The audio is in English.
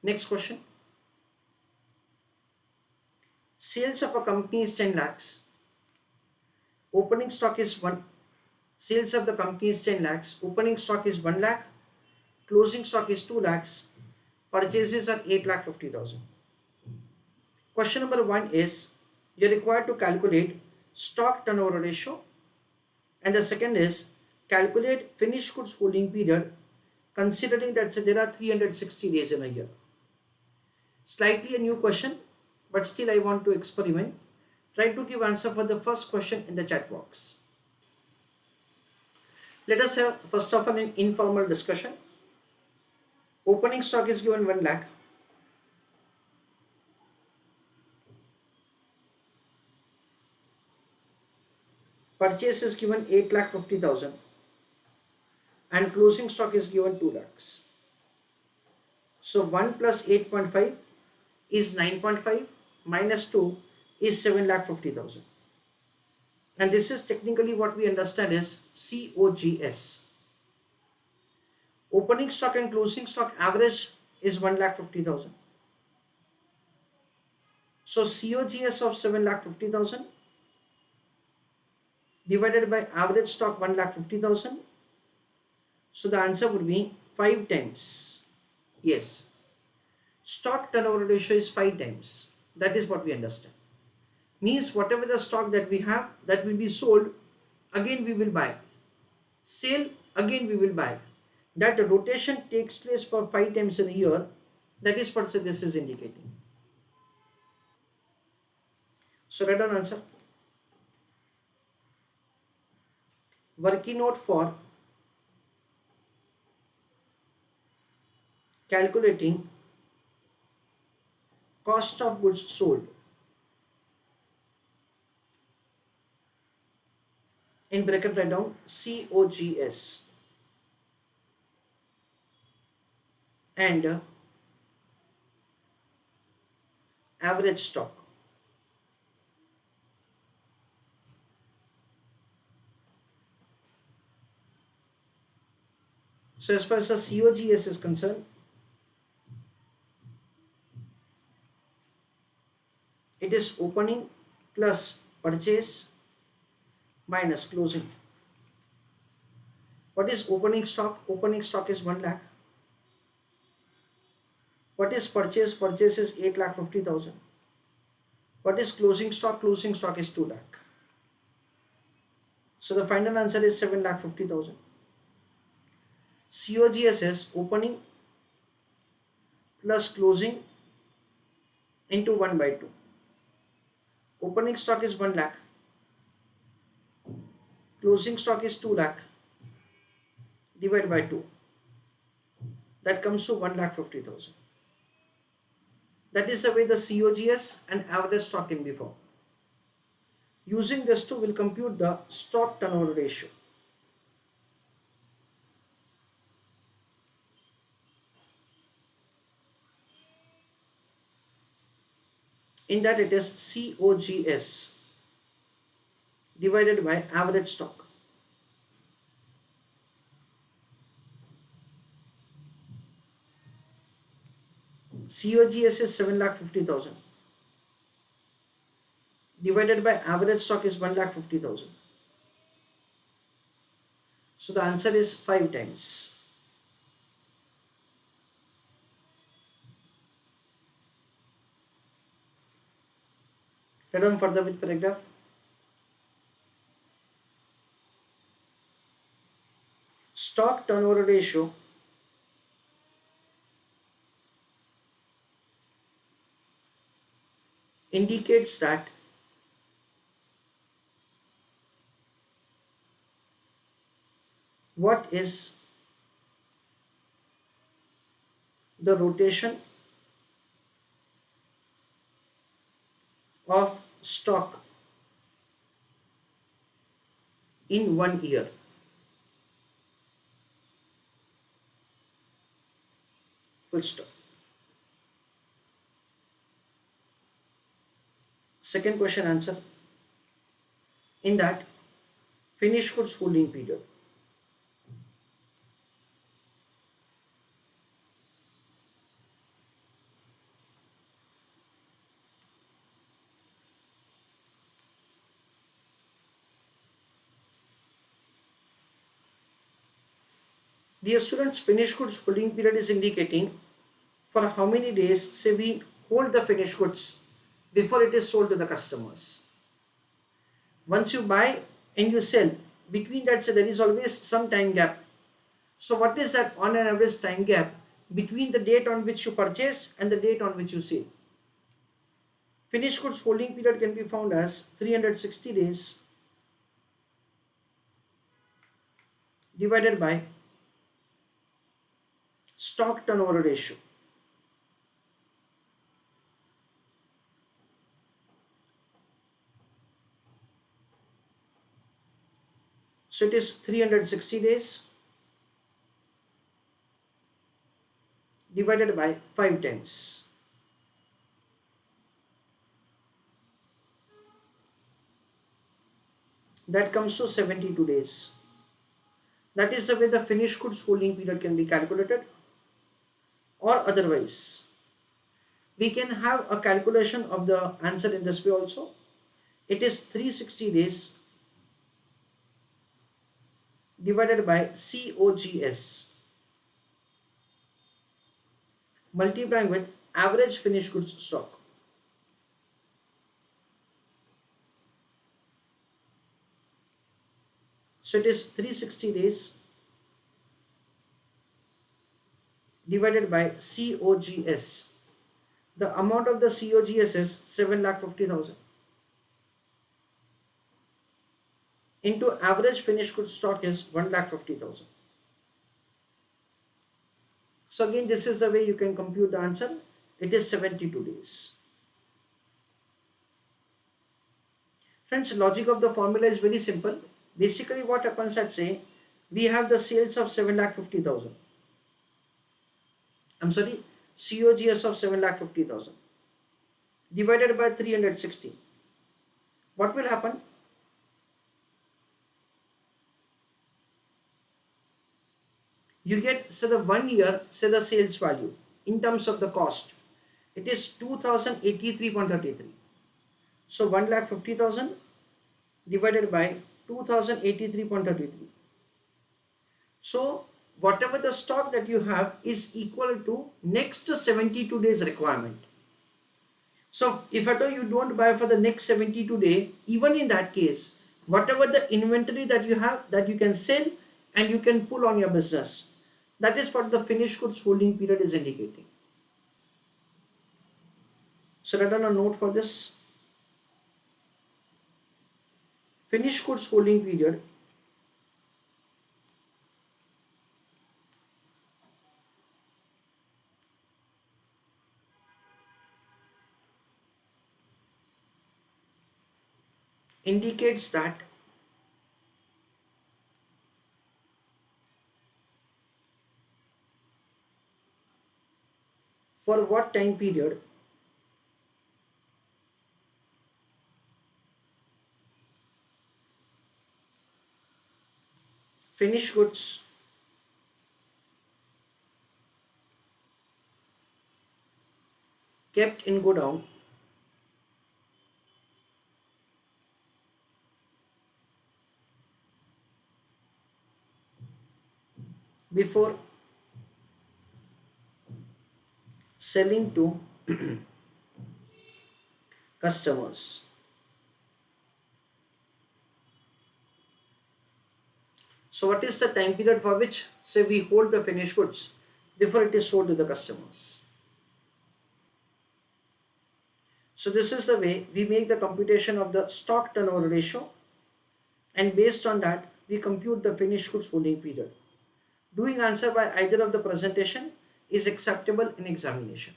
Next question. Sales of a company is 10 lakhs. Opening stock is 1. Sales of the company is 10 lakhs. Opening stock is 1 lakh. Closing stock is 2 lakhs. Purchases are 8 lakh 50,000. Question number 1 is you're required to calculate stock turnover ratio, and the second is calculate finished goods holding period considering that there are 360 days in a year. Slightly a new question, but still I want to experiment. Try to give answer for the first question in the chat box. Let us have first of all an informal discussion. Opening stock is given 1 lakh. Purchase is given 8 lakh 50,000 and closing stock is given 2 lakhs. So 1 plus 8.5 is 9.5 minus 2 is 7 lakh 50,000. And this is technically what we understand as COGS. Opening stock and closing stock average is 1 lakh 50,000. So COGS of 7 lakh 50,000 divided by average stock 1 lakh 50,000. So the answer would be 5 times. Yes, stock turnover ratio is 5 times. That is what we understand. Means whatever the stock that we have, that will be sold, again we will buy. Sale, again we will buy. That rotation takes place for 5 times in a year. That is what this is indicating. So write down answer. Working note for calculating cost of goods sold. In bracket write down COGS and average stock. So as far as the COGS is concerned, it is opening plus purchase minus closing. What is opening stock? Opening stock is 1 lakh. What is purchase? Purchase is 8 lakh 50,000. What is closing stock? Closing stock is 2 lakh. So the final answer is 7 lakh 50,000. COGS is opening plus closing into 1 by 2. Opening stock is 1 lakh. Closing stock is 2 lakh. Divide by 2. That comes to 1 lakh 50,000. That is the way the COGS and average stock can be formed. Using this two, we'll compute the stock turnover ratio. In that it is COGS divided by average stock. COGS is 7 lakh 50,000 divided by average stock is 1 lakh 50,000. So the answer is 5 times. Read on further with paragraph. Stock turnover ratio indicates that what is the rotation of stock in 1 year. Full stop. Second question answer. In that, finished goods holding period. Dear students, finished goods holding period is indicating for how many days say we hold the finished goods before it is sold to the customers. Once you buy and you sell, between that, so there is always some time gap. So what is that on an average time gap between the date on which you purchase and the date on which you sell? Finished goods holding period can be found as 360 days divided by stock turnover ratio. So it is 360 days divided by 5 times. That comes to 72 days. That is the way the finished goods holding period can be calculated. Or otherwise, we can have a calculation of the answer in this way also. It is 360 days divided by COGS multiplying with average finished goods stock. So it is 360 days divided by COGS. The amount of the COGS is 7,50,000 into average finished goods stock is 1,50,000. So again, this is the way you can compute the answer. It is 72 days. Friends, logic of the formula is very simple. Basically what happens at say, we have the sales of 7,50,000. COGS of 7,50,000 divided by 360. What will happen? You get, say, the 1 year, say, the sales value in terms of the cost. It is 2,083.33. So 1,50,000 divided by 2,083.33. So whatever the stock that you have is equal to next 72 days requirement. So if at all you don't buy for the next 72 days, even in that case, whatever the inventory that you have, that you can sell and you can pull on your business. That is what the finished goods holding period is indicating. So write down a note for this. Finished goods holding period indicates that for what time period finished goods kept in godown before selling to customers. So what is the time period for which, say, we hold the finished goods before it is sold to the customers? So this is the way we make the computation of the stock turnover ratio, and based on that we compute the finished goods holding period. Doing answer by either of the presentation is acceptable in examination.